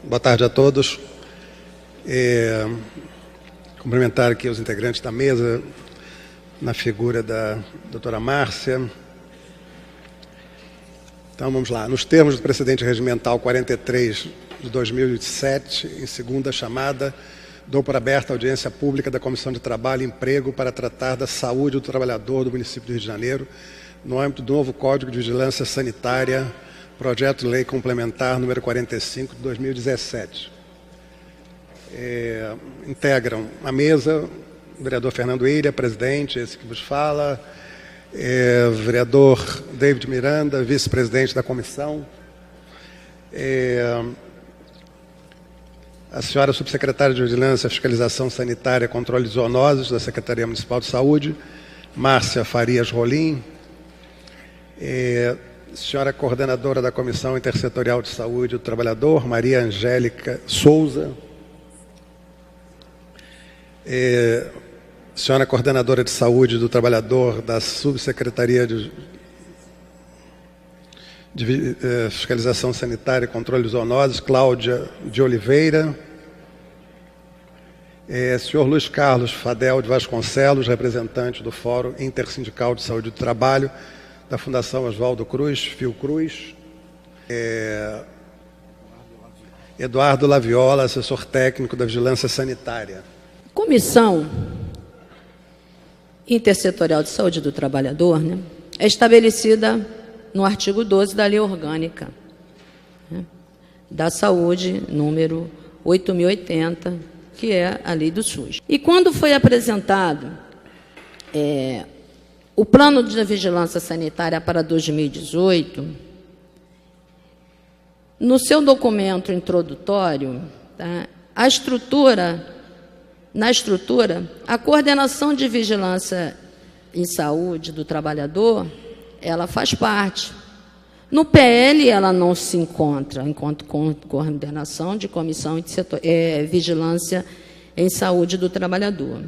Boa tarde a todos. Cumprimentar aqui os integrantes da mesa, na figura da doutora Márcia. Então, vamos lá. Nos termos do precedente regimental 43 de 2007, em segunda chamada, dou por aberta a audiência pública da Comissão de Trabalho e Emprego para tratar da saúde do trabalhador do município do Rio de Janeiro, no âmbito do novo Código de Vigilância Sanitária, projeto de lei complementar número 45 de 2017. Integram a mesa o vereador Fernando Ilha, presidente, esse que vos fala, vereador David Miranda, vice-presidente da comissão, a senhora subsecretária de Vigilância, Fiscalização Sanitária e Controle de Zoonoses da Secretaria Municipal de Saúde, Márcia Farias Rolim, senhora coordenadora da Comissão Intersetorial de Saúde do Trabalhador, Maria Angélica Souza, senhora coordenadora de Saúde do Trabalhador da Subsecretaria de Fiscalização Sanitária e Controle de Zoonoses, Cláudia de Oliveira, senhor Luiz Carlos Fadel de Vasconcelos, representante do Fórum Intersindical de Saúde do Trabalho, da Fundação Oswaldo Cruz, Fiocruz, Eduardo Laviola, assessor técnico da Vigilância Sanitária. Comissão Intersetorial de Saúde do Trabalhador, né, é estabelecida no artigo 12 da Lei Orgânica, né, da Saúde, número 8.080, que é a Lei do SUS. E quando foi apresentado o Plano de Vigilância Sanitária para 2018, no seu documento introdutório, tá, na estrutura, a coordenação de vigilância em saúde do trabalhador, ela faz parte. No PL, ela não se encontra, enquanto coordenação de comissão de vigilância em saúde do trabalhador.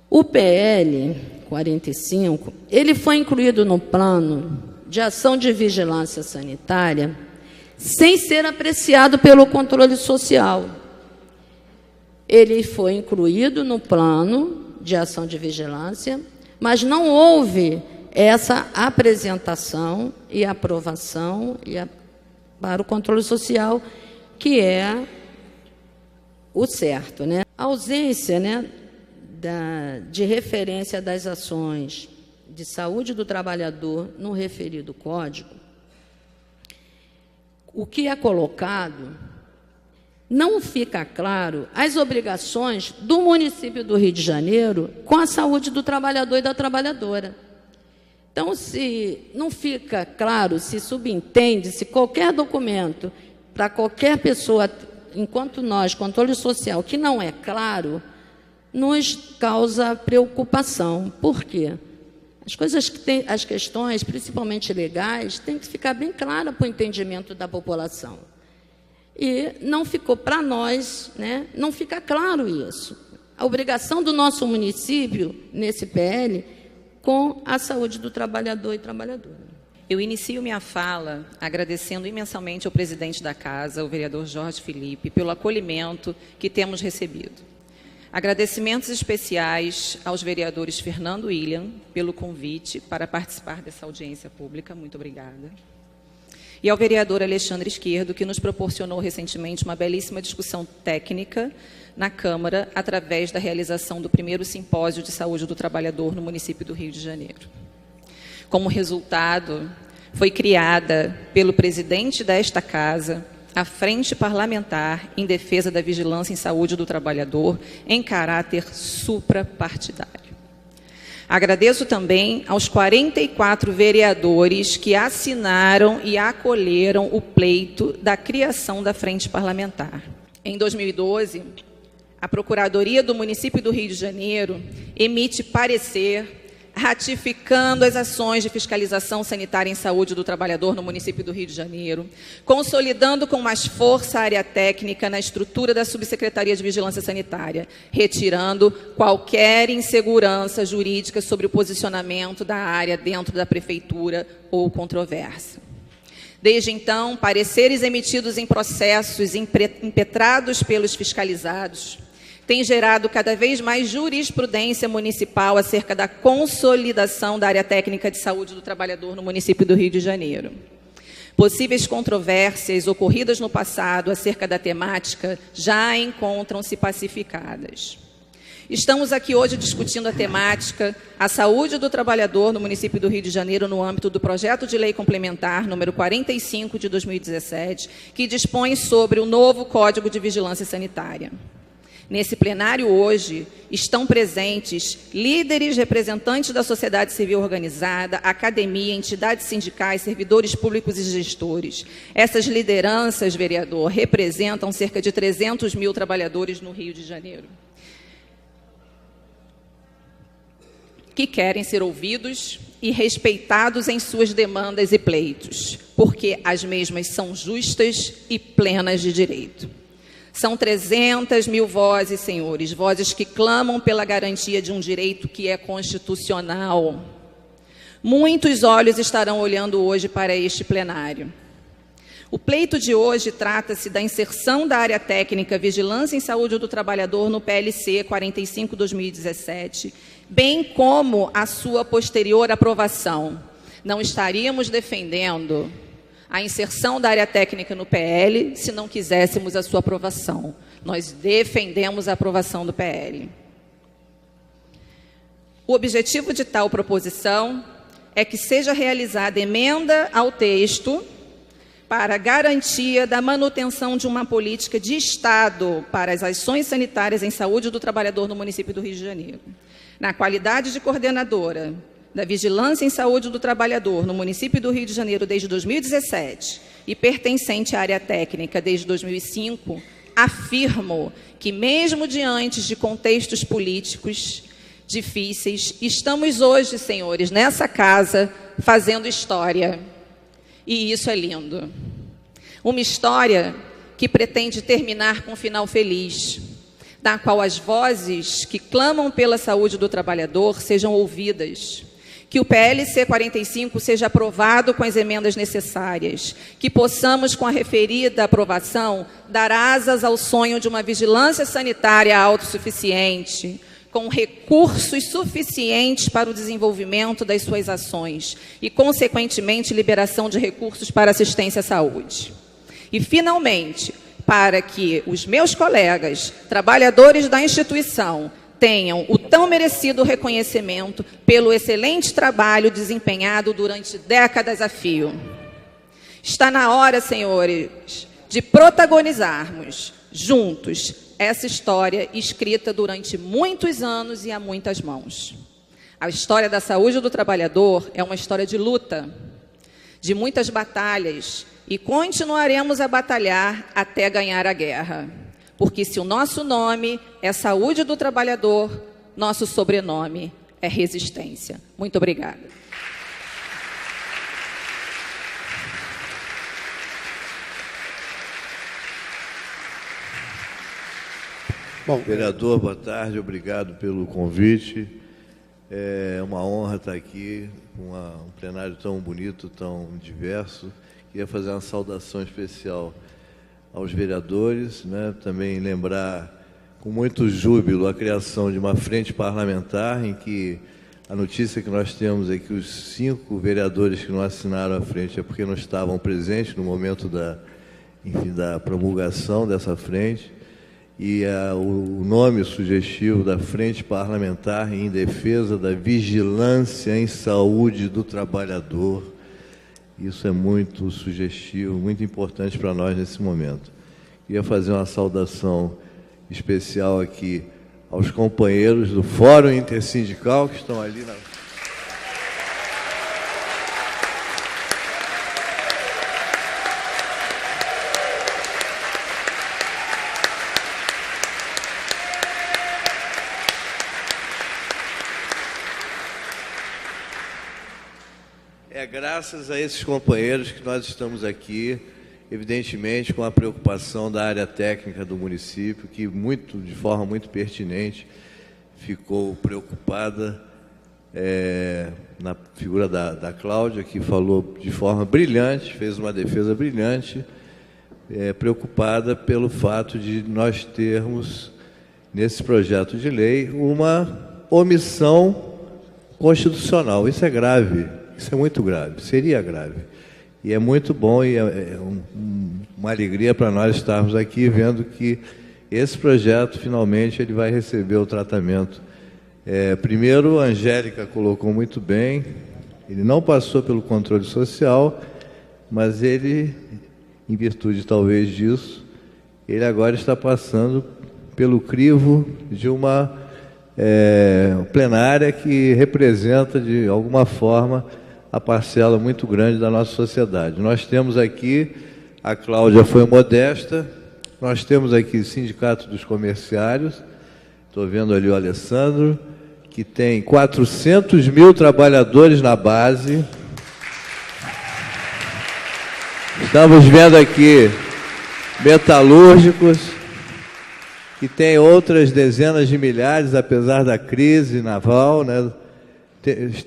O PL 45, ele foi incluído no plano de ação de vigilância sanitária sem ser apreciado pelo controle social. Ele foi incluído no plano de ação de vigilância, mas não houve essa apresentação e aprovação para o controle social, que é o certo, né? A ausência, né, de referência das ações de saúde do trabalhador no referido código, o que é colocado, não fica claro as obrigações do município do Rio de Janeiro com a saúde do trabalhador e da trabalhadora. Então, se não fica claro, se subentende, se qualquer documento para qualquer pessoa, enquanto nós, controle social, que não é claro, nos causa preocupação. Por quê? As questões, principalmente legais, têm que ficar bem claras para o entendimento da população. E não ficou para nós, né, não fica claro isso. A obrigação do nosso município, nesse PL, com a saúde do trabalhador e trabalhadora. Eu inicio minha fala agradecendo imensamente ao presidente da Casa, o vereador Jorge Felipe, pelo acolhimento que temos recebido. Agradecimentos especiais aos vereadores Fernando William, pelo convite para participar dessa audiência pública. Muito obrigada. E ao vereador Alexandre Esquerdo, que nos proporcionou recentemente uma belíssima discussão técnica na Câmara, através da realização do primeiro simpósio de saúde do trabalhador no município do Rio de Janeiro. Como resultado, foi criada pelo presidente desta Casa a Frente Parlamentar em Defesa da Vigilância em Saúde do Trabalhador, em caráter suprapartidário. Agradeço também aos 44 vereadores que assinaram e acolheram o pleito da criação da Frente Parlamentar. Em 2012, a Procuradoria do Município do Rio de Janeiro emite parecer ratificando as ações de fiscalização sanitária em saúde do trabalhador no município do Rio de Janeiro, consolidando com mais força a área técnica na estrutura da Subsecretaria de Vigilância Sanitária, retirando qualquer insegurança jurídica sobre o posicionamento da área dentro da Prefeitura ou controvérsia. Desde então, pareceres emitidos em processos impetrados pelos fiscalizados têm gerado cada vez mais jurisprudência municipal acerca da consolidação da área técnica de saúde do trabalhador no município do Rio de Janeiro. Possíveis controvérsias ocorridas no passado acerca da temática já encontram-se pacificadas. Estamos aqui hoje discutindo a temática, a saúde do trabalhador no município do Rio de Janeiro, no âmbito do projeto de lei complementar número 45 de 2017, que dispõe sobre o novo Código de Vigilância Sanitária. Nesse plenário hoje estão presentes líderes, representantes da sociedade civil organizada, academia, entidades sindicais, servidores públicos e gestores. Essas lideranças, vereador, representam cerca de 300 mil trabalhadores no Rio de Janeiro, que querem ser ouvidos e respeitados em suas demandas e pleitos, porque as mesmas são justas e plenas de direito. São 300 mil vozes, senhores, vozes que clamam pela garantia de um direito que é constitucional. Muitos olhos estarão olhando hoje para este plenário. O pleito de hoje trata-se da inserção da área técnica Vigilância em Saúde do Trabalhador no PLC 45/2017, bem como a sua posterior aprovação. Não estaríamos defendendo a inserção da área técnica no PL se não quiséssemos a sua aprovação. Nós defendemos a aprovação do PL. O objetivo de tal proposição é que seja realizada emenda ao texto para garantia da manutenção de uma política de Estado para as ações sanitárias em saúde do trabalhador no município do Rio de Janeiro. Na qualidade de coordenadora da Vigilância em Saúde do Trabalhador no município do Rio de Janeiro desde 2017 e pertencente à área técnica desde 2005, afirmo que, mesmo diante de contextos políticos difíceis, estamos hoje, senhores, nessa casa, fazendo história. E isso é lindo. Uma história que pretende terminar com um final feliz, na qual as vozes que clamam pela saúde do trabalhador sejam ouvidas, que o PLC 45 seja aprovado com as emendas necessárias, que possamos, com a referida aprovação, dar asas ao sonho de uma vigilância sanitária autossuficiente, com recursos suficientes para o desenvolvimento das suas ações e, consequentemente, liberação de recursos para assistência à saúde. E, finalmente, para que os meus colegas, trabalhadores da instituição, tenham o tão merecido reconhecimento pelo excelente trabalho desempenhado durante décadas a fio. Está na hora, senhores, de protagonizarmos juntos essa história escrita durante muitos anos e a muitas mãos. A história da saúde do trabalhador é uma história de luta, de muitas batalhas, e continuaremos a batalhar até ganhar a guerra. Porque se o nosso nome é saúde do trabalhador, nosso sobrenome é resistência. Muito obrigada. Bom, vereador, boa tarde, obrigado pelo convite. É uma honra estar aqui com um plenário tão bonito, tão diverso. Queria fazer uma saudação especial aos vereadores, né? Também lembrar com muito júbilo a criação de uma frente parlamentar, em que a notícia que nós temos é que os 5 vereadores que não assinaram a frente é porque não estavam presentes no momento da promulgação dessa frente, e o nome sugestivo da Frente Parlamentar em Defesa da Vigilância em Saúde do Trabalhador. Isso é muito sugestivo, muito importante para nós nesse momento. Queria fazer uma saudação especial aqui aos companheiros do Fórum Intersindical, que estão ali na... É graças a esses companheiros que nós estamos aqui, evidentemente com a preocupação da área técnica do município, que de forma muito pertinente ficou preocupada na figura da Cláudia, que falou de forma brilhante, fez uma defesa brilhante, preocupada pelo fato de nós termos, nesse projeto de lei, uma omissão constitucional. Isso é grave, isso é muito grave, seria grave. E é muito bom e uma alegria para nós estarmos aqui vendo que esse projeto, finalmente, ele vai receber o tratamento. Primeiro, a Angélica colocou muito bem, ele não passou pelo controle social, mas ele, em virtude talvez disso, ele agora está passando pelo crivo de uma plenária que representa, de alguma forma, a parcela muito grande da nossa sociedade. Nós temos aqui, a Cláudia foi modesta, nós temos aqui o Sindicato dos Comerciários, estou vendo ali o Alessandro, que tem 400 mil trabalhadores na base. Estamos vendo aqui metalúrgicos, que tem outras dezenas de milhares, apesar da crise naval, né?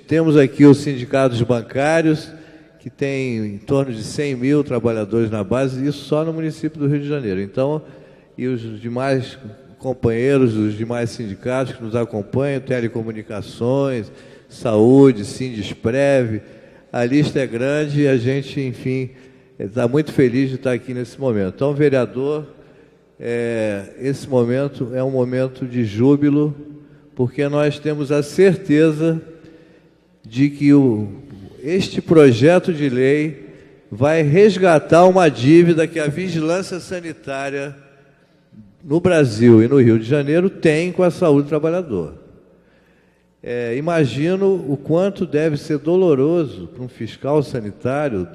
Temos aqui os sindicatos bancários, que tem em torno de 100 mil trabalhadores na base, isso só no município do Rio de Janeiro. Então, e os demais companheiros dos demais sindicatos que nos acompanham, telecomunicações, saúde, Sindesprev, a lista é grande e a gente, enfim, está muito feliz de estar aqui nesse momento. Então, vereador, esse momento é um momento de júbilo, porque nós temos a certeza de que este projeto de lei vai resgatar uma dívida que a vigilância sanitária no Brasil e no Rio de Janeiro tem com a saúde do trabalhador. Imagino o quanto deve ser doloroso para um fiscal sanitário,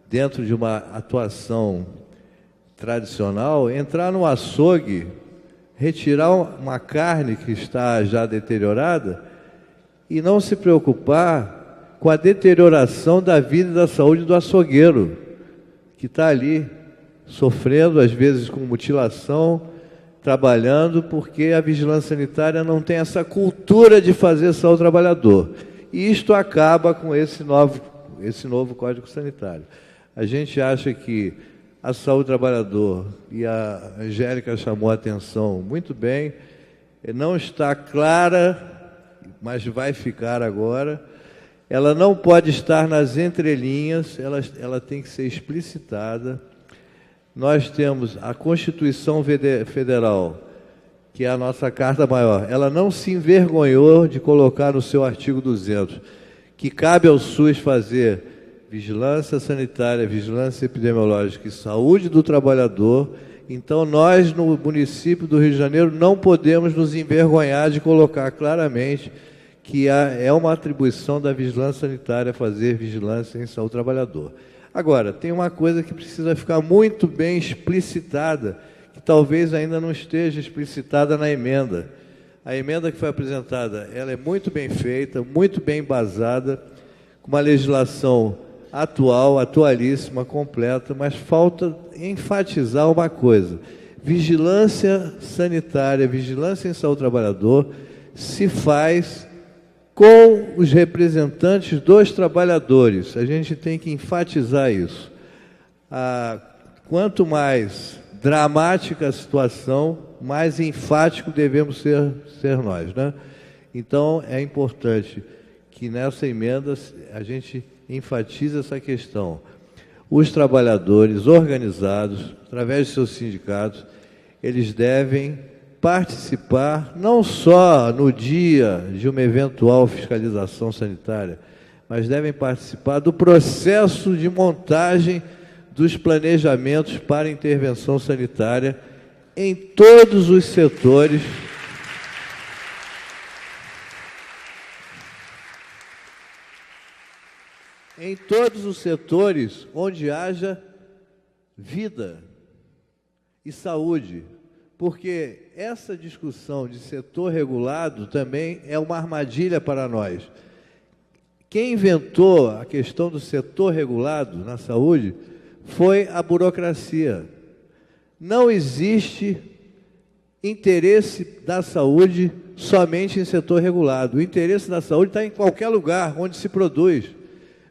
dentro de uma atuação tradicional, entrar no açougue, retirar uma carne que está já deteriorada e não se preocupar com a deterioração da vida e da saúde do açougueiro, que está ali sofrendo, às vezes com mutilação, trabalhando, porque a vigilância sanitária não tem essa cultura de fazer saúde ao trabalhador. E isto acaba com esse novo Código Sanitário. A gente acha que a saúde do trabalhador, e a Angélica chamou a atenção muito bem, não está clara, mas vai ficar agora. Ela não pode estar nas entrelinhas, ela tem que ser explicitada. Nós temos a Constituição Federal, que é a nossa Carta Maior. Ela não se envergonhou de colocar no seu artigo 200 que cabe ao SUS fazer vigilância sanitária, vigilância epidemiológica e saúde do trabalhador. Então, nós, no município do Rio de Janeiro, não podemos nos envergonhar de colocar claramente que é uma atribuição da vigilância sanitária fazer vigilância em saúde do trabalhador. Agora, tem uma coisa que precisa ficar muito bem explicitada, que talvez ainda não esteja explicitada na emenda. A emenda que foi apresentada, ela é muito bem feita, muito bem embasada, com uma legislação atual, atualíssima, completa, mas falta enfatizar uma coisa: vigilância sanitária, vigilância em saúde do trabalhador se faz com os representantes dos trabalhadores. A gente tem que enfatizar isso. Quanto mais dramática a situação, mais enfático devemos ser nós, né? Então, é importante que nessa emenda a gente enfatize essa questão. Os trabalhadores organizados, através de seus sindicatos, eles devem participar não só no dia de uma eventual fiscalização sanitária, mas devem participar do processo de montagem dos planejamentos para intervenção sanitária em todos os setores. Em todos os setores onde haja vida e saúde, porque essa discussão de setor regulado também é uma armadilha para nós. Quem inventou a questão do setor regulado na saúde foi a burocracia. Não existe interesse da saúde somente em setor regulado. O interesse da saúde está em qualquer lugar onde se produz.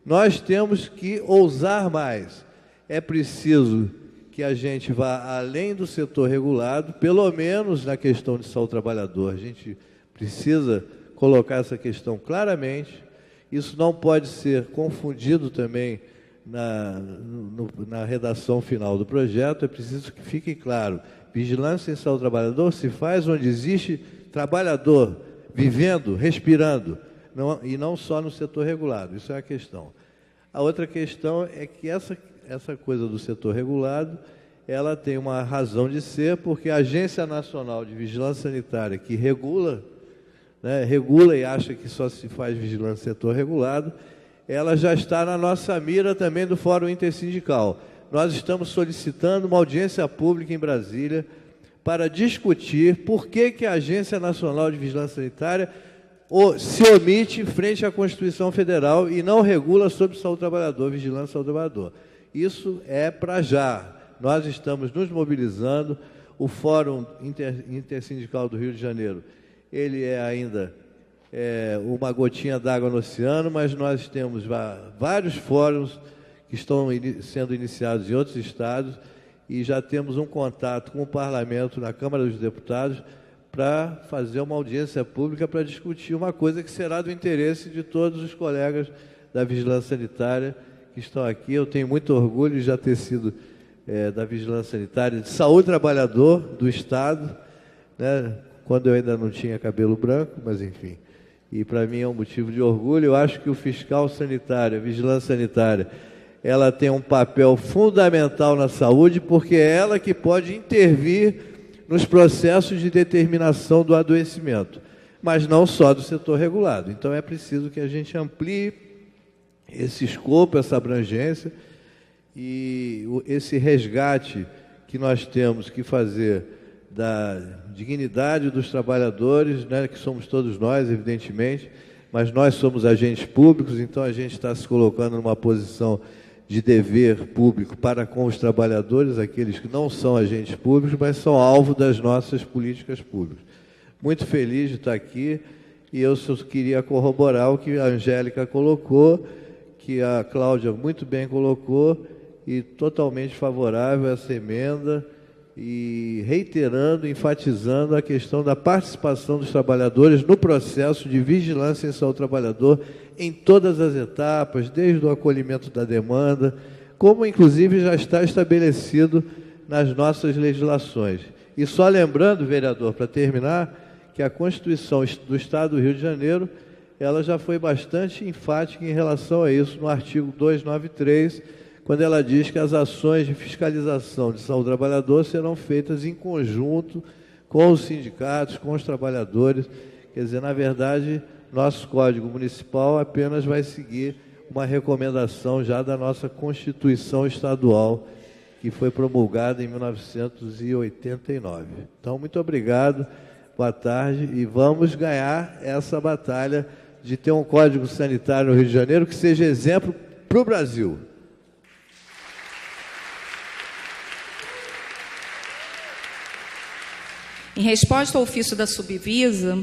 Nós temos que ousar mais. É preciso que a gente vá além do setor regulado, pelo menos na questão de saúde do trabalhador. A gente precisa colocar essa questão claramente. Isso não pode ser confundido também na redação final do projeto. É preciso que fique claro: vigilância em saúde do trabalhador se faz onde existe trabalhador vivendo, respirando, e não só no setor regulado. Isso é a questão. A outra questão é que essa coisa do setor regulado, ela tem uma razão de ser, porque a Agência Nacional de Vigilância Sanitária, que regula e acha que só se faz vigilância no setor regulado, ela já está na nossa mira também do Fórum Intersindical. Nós estamos solicitando uma audiência pública em Brasília para discutir por que a Agência Nacional de Vigilância Sanitária se omite frente à Constituição Federal e não regula sobre saúde do trabalhador, vigilância saúde do trabalhador. Isso é para já. Nós estamos nos mobilizando. O Fórum Intersindical do Rio de Janeiro, ele é ainda uma gotinha d'água no oceano, mas nós temos vários fóruns que estão sendo iniciados em outros estados e já temos um contato com o Parlamento na Câmara dos Deputados para fazer uma audiência pública para discutir uma coisa que será do interesse de todos os colegas da Vigilância Sanitária que estão aqui. Eu tenho muito orgulho de já ter sido da Vigilância Sanitária de Saúde do Trabalhador do Estado, né, quando eu ainda não tinha cabelo branco, mas enfim. E para mim é um motivo de orgulho. Eu acho que o fiscal sanitário, a vigilância sanitária, ela tem um papel fundamental na saúde, porque é ela que pode intervir nos processos de determinação do adoecimento, mas não só do setor regulado. Então é preciso que a gente amplie esse escopo, essa abrangência, e esse resgate que nós temos que fazer da dignidade dos trabalhadores, né, que somos todos nós, evidentemente, mas nós somos agentes públicos, então a gente está se colocando numa posição de dever público para com os trabalhadores, aqueles que não são agentes públicos, mas são alvo das nossas políticas públicas. Muito feliz de estar aqui, e eu só queria corroborar o que a Angélica colocou, que a Cláudia muito bem colocou, e totalmente favorável a essa emenda, e reiterando, enfatizando a questão da participação dos trabalhadores no processo de vigilância em saúde do trabalhador em todas as etapas, desde o acolhimento da demanda, como inclusive já está estabelecido nas nossas legislações. E só lembrando, vereador, para terminar, que a Constituição do Estado do Rio de Janeiro, ela já foi bastante enfática em relação a isso, no artigo 293, quando ela diz que as ações de fiscalização de saúde do trabalhador serão feitas em conjunto com os sindicatos, com os trabalhadores. Quer dizer, na verdade, nosso Código Municipal apenas vai seguir uma recomendação já da nossa Constituição Estadual, que foi promulgada em 1989. Então, muito obrigado, boa tarde, e vamos ganhar essa batalha de ter um Código Sanitário no Rio de Janeiro que seja exemplo para o Brasil. Em resposta ao ofício da Subvisa,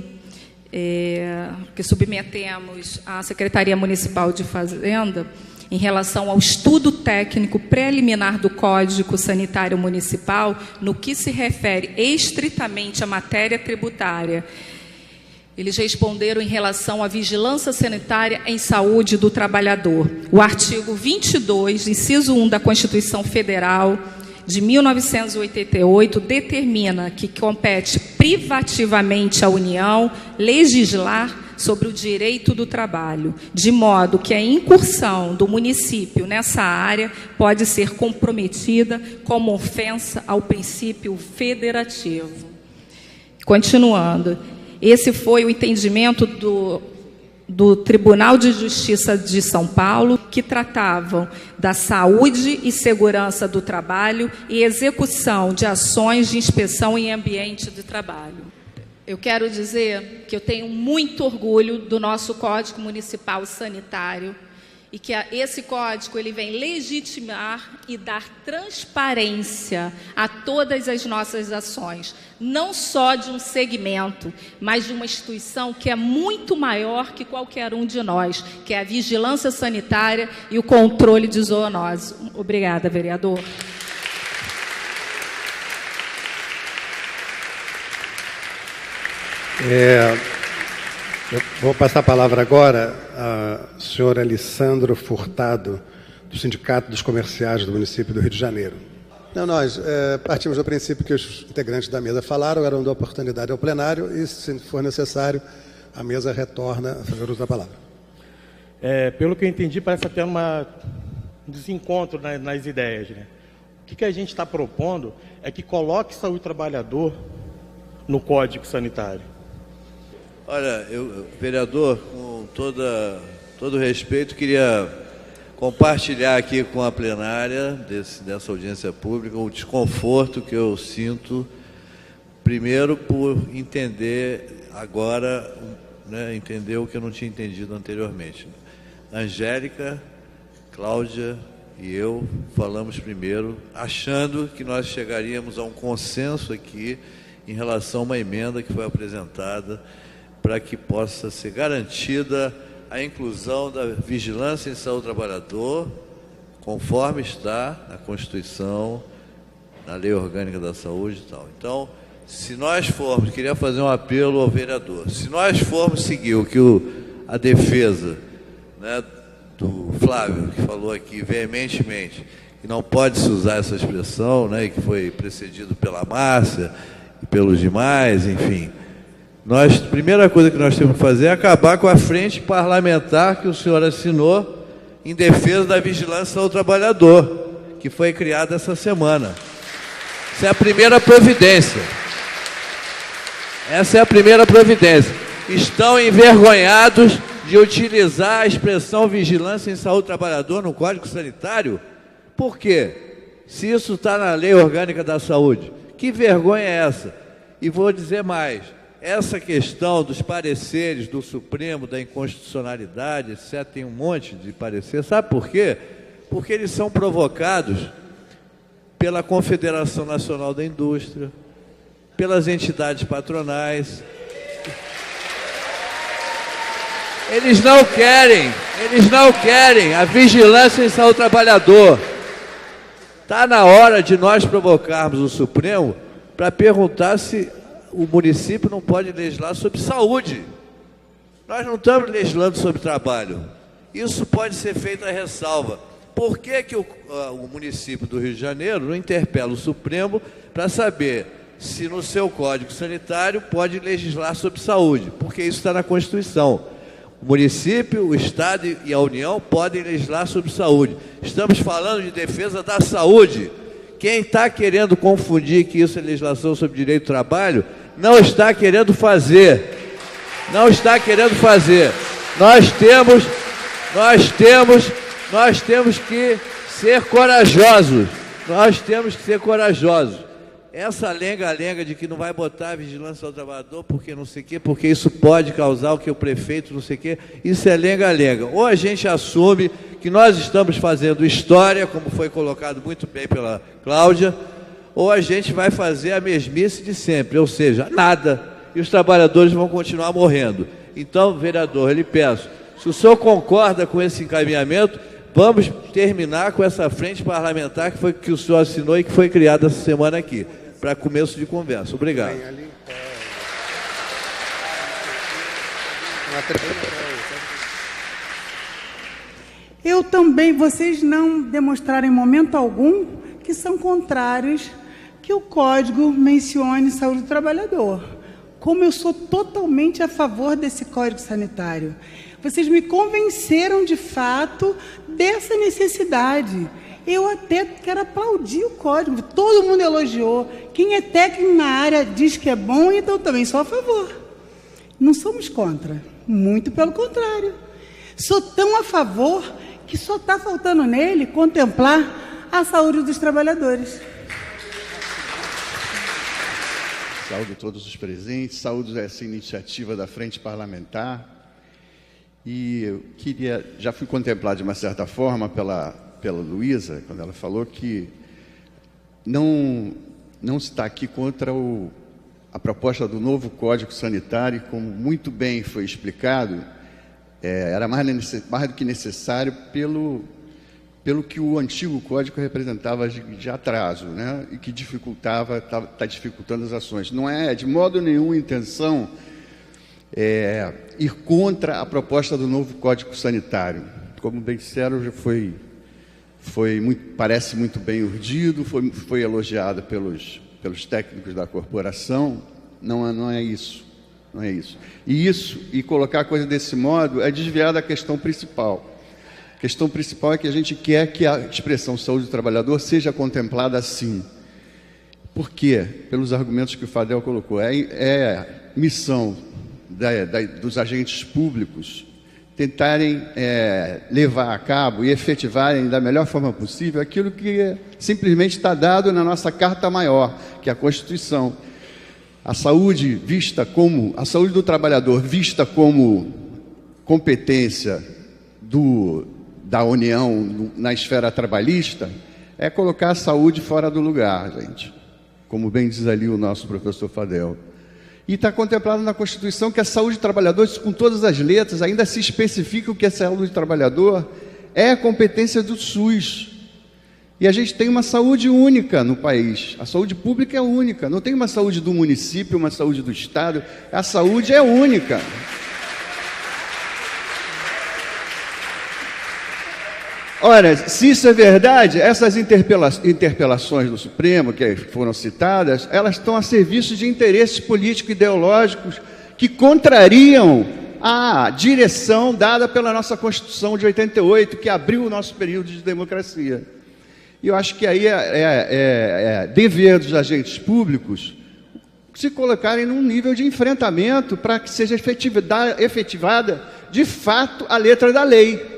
que submetemos à Secretaria Municipal de Fazenda, em relação ao estudo técnico preliminar do Código Sanitário Municipal, no que se refere estritamente à matéria tributária, eles responderam em relação à vigilância sanitária em saúde do trabalhador. O artigo 22, inciso 1 da Constituição Federal de 1988 determina que compete privativamente à União legislar sobre o direito do trabalho, de modo que a incursão do município nessa área pode ser comprometida como ofensa ao princípio federativo. Continuando, esse foi o entendimento do Tribunal de Justiça de São Paulo, que tratavam da saúde e segurança do trabalho e execução de ações de inspeção em ambiente de trabalho. Eu quero dizer que eu tenho muito orgulho do nosso Código Municipal Sanitário e que esse código ele vem legitimar e dar transparência a todas as nossas ações, não só de um segmento, mas de uma instituição que é muito maior que qualquer um de nós, que é a vigilância sanitária e o controle de zoonose. Obrigada, vereador. Eu vou passar a palavra agora ao senhor Alessandro Furtado, do Sindicato dos Comerciais do município do Rio de Janeiro. Nós partimos do princípio que os integrantes da mesa falaram, eram da oportunidade ao plenário, e, se for necessário, a mesa retorna a fazer uso da palavra. Pelo que eu entendi, parece até um desencontro nas ideias, né? O que a gente está propondo é que coloque saúde do trabalhador no Código Sanitário. Olha, vereador, com todo respeito, queria compartilhar aqui com a plenária dessa audiência pública o desconforto que eu sinto, primeiro por entender agora, né, entender o que eu não tinha entendido anteriormente. Angélica, Cláudia e eu falamos primeiro, achando que nós chegaríamos a um consenso aqui em relação a uma emenda que foi apresentada para que possa ser garantida a inclusão da vigilância em saúde do trabalhador, conforme está na Constituição, na Lei Orgânica da Saúde e tal. Então, se nós formos, queria fazer um apelo ao vereador, se nós formos seguir o que a defesa, né, do Flávio, que falou aqui veementemente, que não pode se usar essa expressão, né, e que foi precedido pela Márcia e pelos demais, enfim, a primeira coisa que nós temos que fazer é acabar com a frente parlamentar que o senhor assinou em defesa da vigilância ao trabalhador, que foi criada essa semana. Essa é a primeira providência. Essa é a primeira providência. Estão envergonhados de utilizar a expressão vigilância em saúde do trabalhador no Código Sanitário? Por quê? Se isso está na Lei Orgânica da Saúde, que vergonha é essa? E vou dizer mais. Essa questão dos pareceres do Supremo, da inconstitucionalidade, etc., tem um monte de parecer. Sabe por quê? Porque eles são provocados pela Confederação Nacional da Indústria, pelas entidades patronais. Eles não querem a vigilância em saúde do trabalhador. Está na hora de nós provocarmos o Supremo para perguntar se o município não pode legislar sobre saúde. Nós não estamos legislando sobre trabalho. Isso pode ser feito a ressalva. Por que o município do Rio de Janeiro não interpela o Supremo para saber se no seu Código Sanitário pode legislar sobre saúde? Porque isso está na Constituição. O município, o Estado e a União podem legislar sobre saúde. Estamos falando de defesa da saúde. Quem está querendo confundir que isso é legislação sobre direito do trabalho, não está querendo fazer. Não está querendo fazer. Nós temos que ser corajosos. Nós temos que ser corajosos. Essa lenga-lenga de que não vai botar a vigilância ao trabalhador porque não sei o quê, porque isso pode causar o que o prefeito não sei o quê, isso é lenga-lenga. Ou a gente assume que nós estamos fazendo história, como foi colocado muito bem pela Cláudia, ou a gente vai fazer a mesmice de sempre, ou seja, nada, e os trabalhadores vão continuar morrendo. Então, vereador, eu lhe peço, se o senhor concorda com esse encaminhamento, vamos terminar com essa frente parlamentar que o senhor assinou e que foi criada essa semana aqui, para começo de conversa. Obrigado. Eu também, vocês não demonstraram em momento algum que são contrários que o Código mencione saúde do trabalhador. Como eu sou totalmente a favor desse Código Sanitário. Vocês me convenceram de fato dessa necessidade. Eu até quero aplaudir o código, todo mundo elogiou. Quem é técnico na área diz que é bom, então também sou a favor. Não somos contra, muito pelo contrário. Sou tão a favor que só está faltando nele contemplar a saúde dos trabalhadores. Saúdo todos os presentes, saúdo essa iniciativa da Frente Parlamentar. E eu queria, já fui contemplado de uma certa forma pela Luísa, quando ela falou que não está aqui contra a proposta do novo Código Sanitário, como muito bem foi explicado, era mais do que necessário pelo que o antigo Código representava de atraso, né? E que está dificultando as ações. Não é de modo nenhum intenção ir contra a proposta do novo Código Sanitário. Como bem disseram, já parece muito bem urdido, foi elogiado pelos técnicos da corporação. Não é isso. Não é isso. E colocar a coisa desse modo é desviar da questão principal. A questão principal é que a gente quer que a expressão saúde do trabalhador seja contemplada assim. Por quê? Pelos argumentos que o Fadel colocou. É missão dos agentes públicos tentarem levar a cabo e efetivarem da melhor forma possível aquilo que simplesmente está dado na nossa Carta Maior, que é a Constituição. A saúde do trabalhador vista como competência da União na esfera trabalhista é colocar a saúde fora do lugar, gente. Como bem diz ali o nosso professor Fadel. E está contemplado na Constituição que a saúde do trabalhador, com todas as letras, ainda se especifica o que é saúde do trabalhador, é a competência do SUS. E a gente tem uma saúde única no país. A saúde pública é única. Não tem uma saúde do município, uma saúde do Estado. A saúde é única. Ora, se isso é verdade, essas interpelações do Supremo, que foram citadas, elas estão a serviço de interesses político-ideológicos que contrariam a direção dada pela nossa Constituição de 88, que abriu o nosso período de democracia. E eu acho que aí é dever dos agentes públicos se colocarem num nível de enfrentamento para que seja efetivada, de fato, a letra da lei.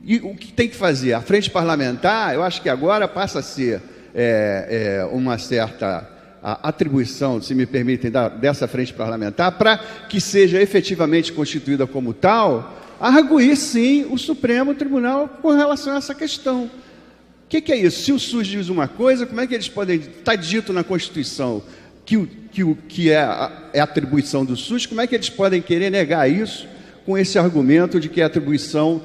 E o que tem que fazer? A frente parlamentar, eu acho que agora passa a ser uma certa atribuição, se me permitem, dessa frente parlamentar, para que seja efetivamente constituída como tal, arguir, sim, o Supremo Tribunal com relação a essa questão. O que é isso? Se o SUS diz uma coisa, como é que eles podem... Está dito na Constituição que é atribuição do SUS, como é que eles podem querer negar isso com esse argumento de que é atribuição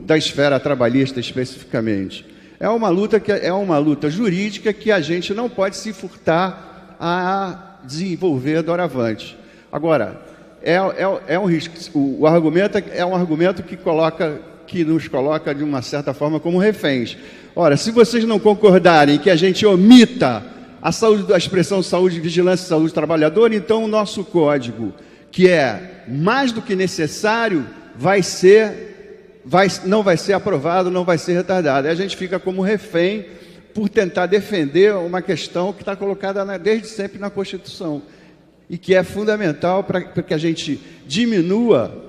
da esfera trabalhista especificamente? É uma luta jurídica que a gente não pode se furtar a desenvolver doravante. Agora, é um risco. O argumento é um argumento que nos coloca de uma certa forma como reféns. Ora, se vocês não concordarem que a gente omita a expressão saúde, vigilância e saúde do trabalhador, então o nosso código, que é mais do que necessário, não vai ser aprovado, não vai ser retardado. E a gente fica como refém por tentar defender uma questão que está colocada desde sempre na Constituição e que é fundamental para que a gente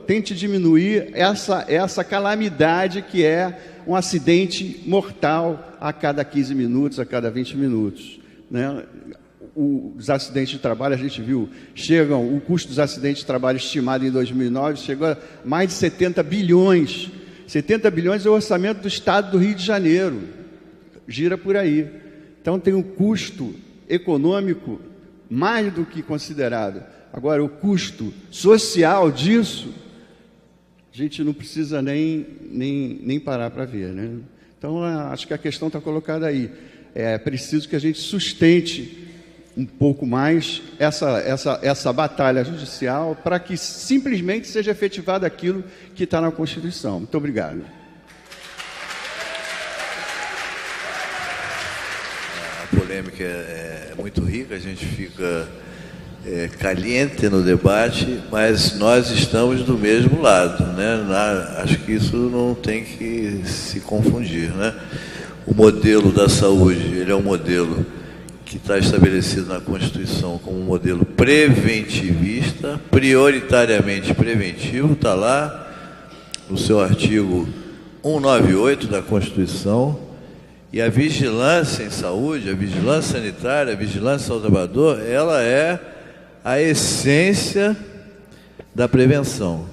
tente diminuir essa calamidade que é um acidente mortal a cada 15 minutos, a cada 20 minutos. Né? Os acidentes de trabalho, a gente viu, o custo dos acidentes de trabalho estimado em 2009 chegou a mais de 70 bilhões. 70 bilhões é o orçamento do Estado do Rio de Janeiro. Gira por aí. Então tem um custo econômico mais do que considerado. Agora, o custo social disso, a gente não precisa nem parar para ver, né? Então, acho que a questão está colocada aí. É preciso que a gente sustente um pouco mais essa batalha judicial para que simplesmente seja efetivado aquilo que está na Constituição. Muito obrigado. A polêmica é muito rica, a gente fica caliente no debate, mas nós estamos do mesmo lado, né? Acho que isso não tem que se confundir, né? O modelo da saúde, ele é um modelo que está estabelecido na Constituição como um modelo preventivista, prioritariamente preventivo, está lá no seu artigo 198 da Constituição, e a vigilância em saúde, a vigilância sanitária, a vigilância ao trabalhador, ela é a essência da prevenção.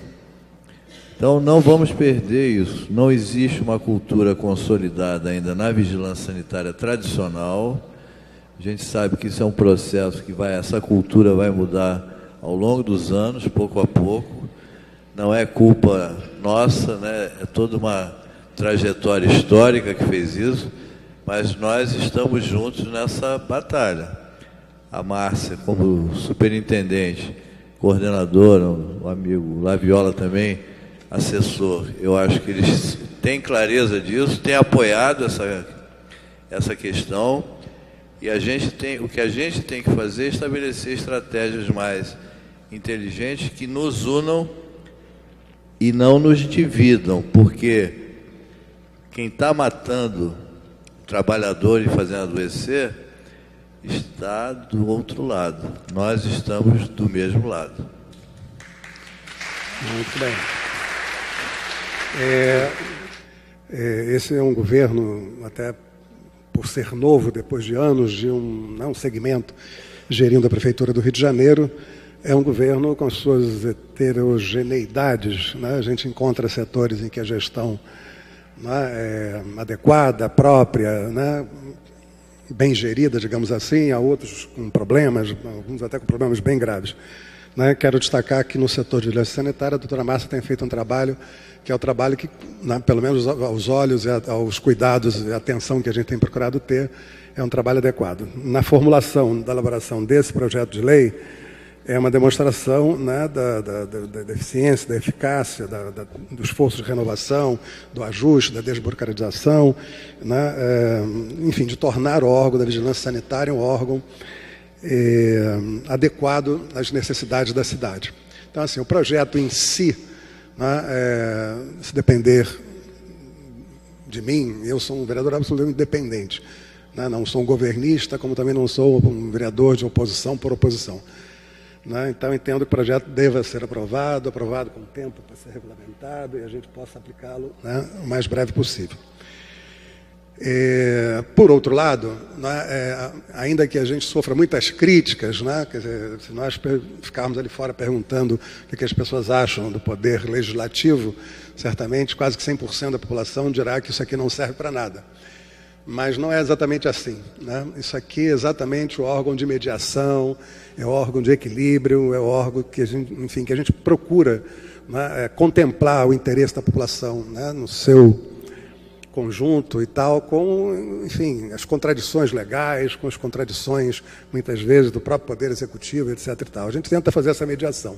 Então, não vamos perder isso. Não existe uma cultura consolidada ainda na vigilância sanitária tradicional. A gente sabe que isso é um processo que essa cultura vai mudar ao longo dos anos, pouco a pouco. Não é culpa nossa, né? É toda uma trajetória histórica que fez isso, mas nós estamos juntos nessa batalha. A Márcia, como superintendente, coordenadora, o amigo Laviola também, assessor, eu acho que eles têm clareza disso, têm apoiado essa questão, e o que a gente tem que fazer é estabelecer estratégias mais inteligentes que nos unam e não nos dividam, porque quem está matando o trabalhador e fazendo adoecer está do outro lado. Nós estamos do mesmo lado. Muito bem. Esse é um governo, até por ser novo, depois de anos de um segmento gerindo a Prefeitura do Rio de Janeiro, é um governo com as suas heterogeneidades, né? A gente encontra setores em que a gestão, né, é adequada, própria, né, bem gerida, digamos assim, há outros com problemas, alguns até com problemas bem graves. Né? Quero destacar que no setor de vigilância sanitária, a doutora Márcia tem feito um trabalho que é o trabalho que, né, pelo menos aos olhos, aos cuidados e atenção que a gente tem procurado ter, é um trabalho adequado. Na formulação, da elaboração desse projeto de lei, é uma demonstração, né, da eficiência, da eficácia, do esforço de renovação, do ajuste, da desburocratização, né, enfim, de tornar o órgão da vigilância sanitária um órgão adequado às necessidades da cidade. Então, assim, o projeto em si, né, se depender de mim, eu sou um vereador absolutamente independente. Né, não sou um governista, como também não sou um vereador de oposição por oposição. Né, então, entendo que o projeto deva ser aprovado com tempo para ser regulamentado e a gente possa aplicá-lo, né, o mais breve possível. Por outro lado, né, ainda que a gente sofra muitas críticas, né, quer dizer, se nós ficarmos ali fora perguntando o que as pessoas acham do poder legislativo, certamente quase que 100% da população dirá que isso aqui não serve para nada. Mas não é exatamente assim. Né? Isso aqui é exatamente o órgão de mediação, é o órgão de equilíbrio, é o órgão que a gente procura, né, contemplar o interesse da população, né, no seu conjunto e tal, com, enfim, as contradições legais, com as contradições, muitas vezes, do próprio Poder Executivo, etc. e tal. A gente tenta fazer essa mediação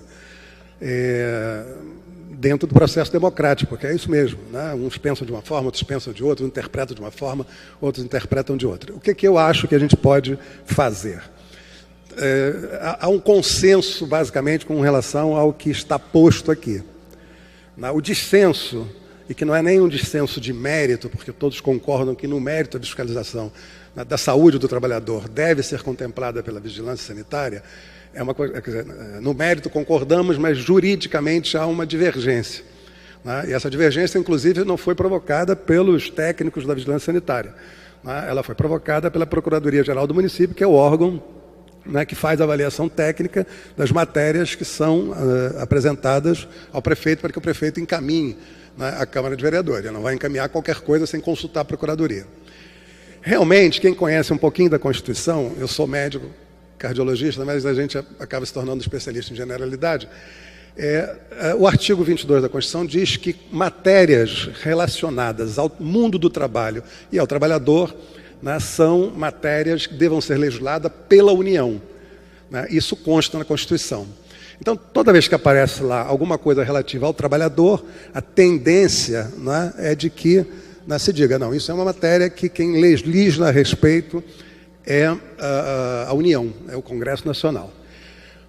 dentro do processo democrático, porque é isso mesmo. Né? Uns pensam de uma forma, outros pensam de outra, uns interpretam de uma forma, outros interpretam de outra. O que eu acho que a gente pode fazer? Há um consenso, basicamente, com relação ao que está posto aqui. O dissenso, e que não é nem um dissenso de mérito, porque todos concordam que no mérito a fiscalização da saúde do trabalhador deve ser contemplada pela vigilância sanitária, é uma coisa, quer dizer, no mérito concordamos, mas juridicamente há uma divergência. Né? E essa divergência, inclusive, não foi provocada pelos técnicos da vigilância sanitária. Né? Ela foi provocada pela Procuradoria-Geral do município, que é o órgão, né, que faz a avaliação técnica das matérias que são apresentadas ao prefeito, para que o prefeito encaminhe, né, a Câmara de Vereadores. Ele não vai encaminhar qualquer coisa sem consultar a Procuradoria. Realmente, quem conhece um pouquinho da Constituição, eu sou médico, cardiologista, mas a gente acaba se tornando especialista em generalidade, o artigo 22 da Constituição diz que matérias relacionadas ao mundo do trabalho e ao trabalhador, né, são matérias que devam ser legisladas pela União. Né? Isso consta na Constituição. Então, toda vez que aparece lá alguma coisa relativa ao trabalhador, a tendência, né, é de que, né, se diga, não, isso é uma matéria que quem legisla a respeito é a União, é o Congresso Nacional.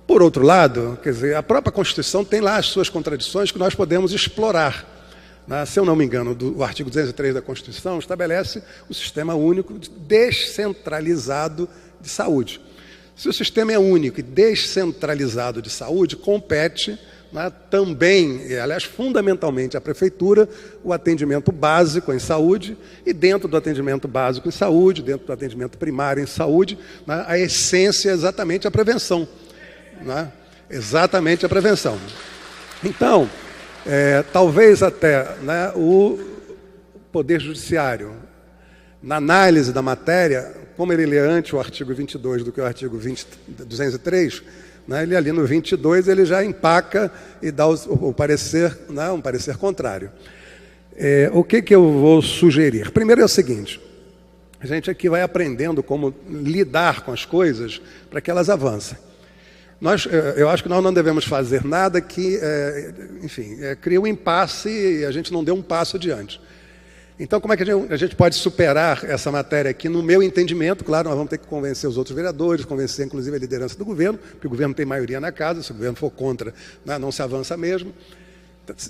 Por outro lado, quer dizer, a própria Constituição tem lá as suas contradições que nós podemos explorar. Né? Se eu não me engano, o artigo 203 da Constituição estabelece o sistema único descentralizado de saúde. Se o sistema é único e descentralizado de saúde, compete, né, também, aliás, fundamentalmente, à Prefeitura, o atendimento básico em saúde, e dentro do atendimento básico em saúde, dentro do atendimento primário em saúde, né, a essência é exatamente a prevenção. Né? Exatamente a prevenção. Então, Talvez até, né, o Poder Judiciário, na análise da matéria, como ele lê antes o artigo 22 do que o artigo 203, né, ele ali no 22 ele já empaca e dá o parecer, né, um parecer contrário. O que eu vou sugerir? Primeiro é o seguinte: a gente aqui vai aprendendo como lidar com as coisas para que elas avancem. Eu acho que nós não devemos fazer nada que, enfim, crie um impasse e a gente não dê um passo adiante. Então, como é que a gente pode superar essa matéria aqui? No meu entendimento, claro, nós vamos ter que convencer os outros vereadores, convencer inclusive a liderança do governo, porque o governo tem maioria na casa, se o governo for contra, né, não se avança mesmo.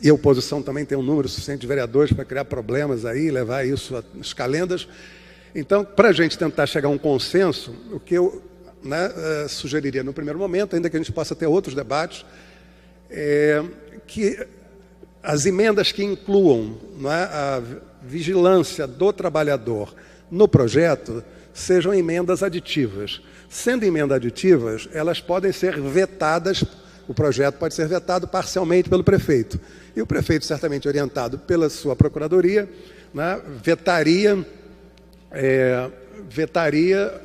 E a oposição também tem um número suficiente de vereadores para criar problemas aí, levar isso às calendas. Então, para a gente tentar chegar a um consenso, o que eu sugeriria no primeiro momento, ainda que a gente possa ter outros debates, que as emendas que incluam, não é, a vigilância do trabalhador no projeto sejam emendas aditivas. Sendo emendas aditivas, elas podem ser vetadas, o projeto pode ser vetado parcialmente pelo prefeito. E o prefeito, certamente orientado pela sua procuradoria, né, vetaria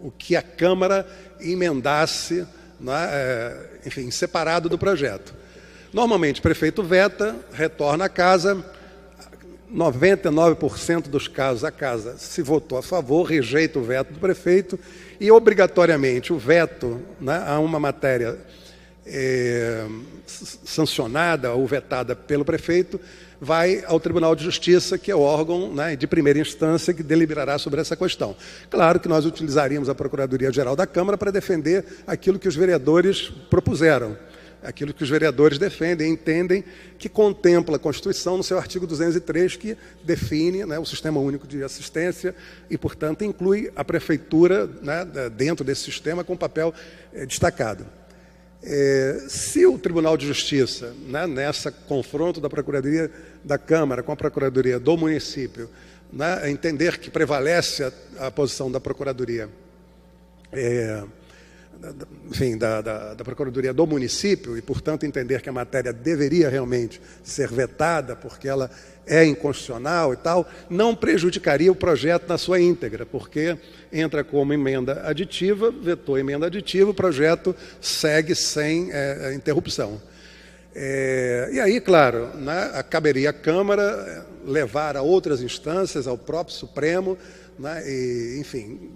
o que a Câmara emendasse, né, enfim, separado do projeto. Normalmente, o prefeito veta, retorna à casa, 99% dos casos a casa se votou a favor, rejeita o veto do prefeito e, obrigatoriamente, o veto, né, a uma matéria sancionada ou vetada pelo prefeito vai ao Tribunal de Justiça, que é o órgão, né, de primeira instância que deliberará sobre essa questão. Claro que nós utilizaríamos a Procuradoria-Geral da Câmara para defender aquilo que os vereadores propuseram, aquilo que os vereadores defendem, entendem que contempla a Constituição no seu artigo 203, que define, né, o Sistema Único de Assistência e, portanto, inclui a Prefeitura, né, dentro desse sistema com papel destacado. Se o Tribunal de Justiça, né, nessa confronto da Procuradoria da Câmara com a Procuradoria do município, né, entender que prevalece a posição da Procuradoria, enfim, da Procuradoria do município e, portanto, entender que a matéria deveria realmente ser vetada porque ela é inconstitucional e tal, não prejudicaria o projeto na sua íntegra, porque entra como emenda aditiva, vetou a emenda aditiva, o projeto segue sem interrupção. E aí, claro, né, caberia à Câmara levar a outras instâncias, ao próprio Supremo, né, e, enfim,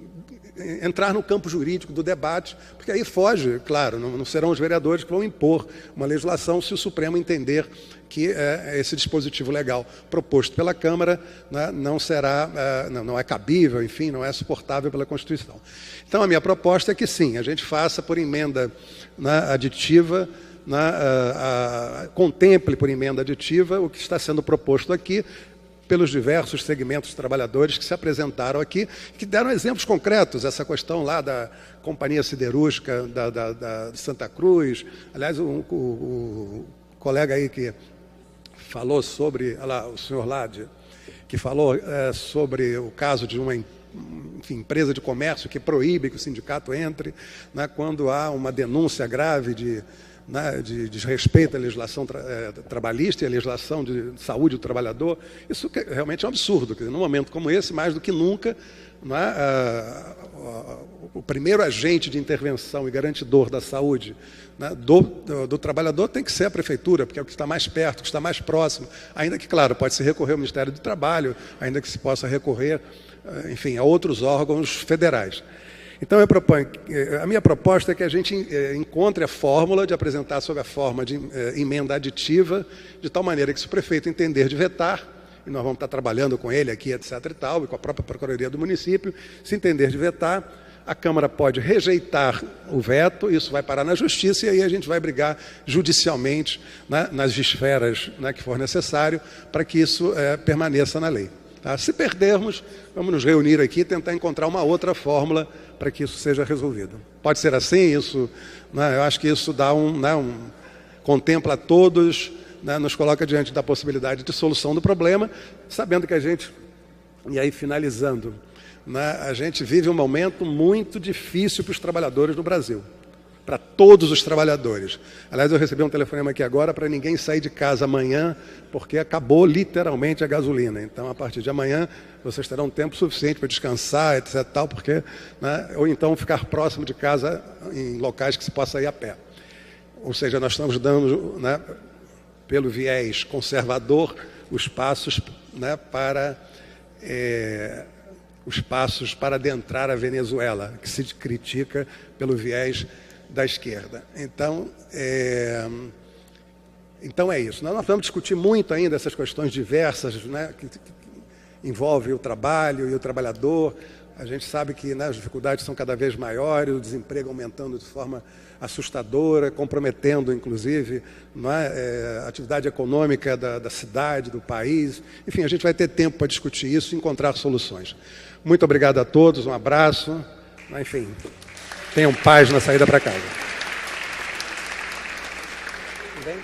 entrar no campo jurídico do debate, porque aí foge, claro, não serão os vereadores que vão impor uma legislação se o Supremo entender que esse dispositivo legal proposto pela Câmara, né, não é cabível, enfim, não é suportável pela Constituição. Então, a minha proposta é que sim, a gente faça por emenda, né, aditiva, né, contemple por emenda aditiva o que está sendo proposto aqui, pelos diversos segmentos de trabalhadores que se apresentaram aqui, que deram exemplos concretos, essa questão lá da Companhia Siderúrgica de Santa Cruz. Aliás, o colega aí que falou sobre, lá, o senhor Lade, que falou sobre o caso de uma empresa de comércio que proíbe que o sindicato entre, né, quando há uma denúncia grave de desrespeito à legislação trabalhista e à legislação de saúde do trabalhador. Isso realmente é um absurdo. Quer dizer, num momento como esse, mais do que nunca, o primeiro agente de intervenção e garantidor da saúde, né, do trabalhador tem que ser a prefeitura, porque é o que está mais perto, o que está mais próximo, ainda que, claro, pode-se recorrer ao Ministério do Trabalho, ainda que se possa recorrer, enfim, a outros órgãos federais. Então, a minha proposta é que a gente encontre a fórmula de apresentar sob a forma de emenda aditiva, de tal maneira que, se o prefeito entender de vetar, e nós vamos estar trabalhando com ele aqui, etc. e tal, e com a própria Procuradoria do município, se entender de vetar, a Câmara pode rejeitar o veto, isso vai parar na Justiça, e aí a gente vai brigar judicialmente, né, nas esferas, né, que for necessário, para que isso permaneça na lei. Tá? Se perdermos, vamos nos reunir aqui e tentar encontrar uma outra fórmula para que isso seja resolvido. Pode ser assim, isso, né, eu acho que isso dá contempla a todos, né, nos coloca diante da possibilidade de solução do problema, sabendo que a gente, e aí finalizando, né, a gente vive um momento muito difícil para os trabalhadores no Brasil. para todos os trabalhadores. Aliás, eu recebi um telefonema aqui agora para ninguém sair de casa amanhã, porque acabou literalmente a gasolina. Então, a partir de amanhã, vocês terão tempo suficiente para descansar, etc. Tal, porque, né, ou então ficar próximo de casa em locais que se possa ir a pé. Ou seja, nós estamos dando, né, pelo viés conservador, os passos, né, para adentrar a Venezuela, que se critica pelo viés da esquerda. Então é isso. Nós vamos discutir muito ainda essas questões diversas, né, que envolvem o trabalho e o trabalhador. A gente sabe que, né, as dificuldades são cada vez maiores, o desemprego aumentando de forma assustadora, comprometendo, inclusive, não é, a atividade econômica da cidade, do país. Enfim, a gente vai ter tempo para discutir isso e encontrar soluções. Muito obrigado a todos, um abraço. Enfim, tenham paz na saída para casa. Bem?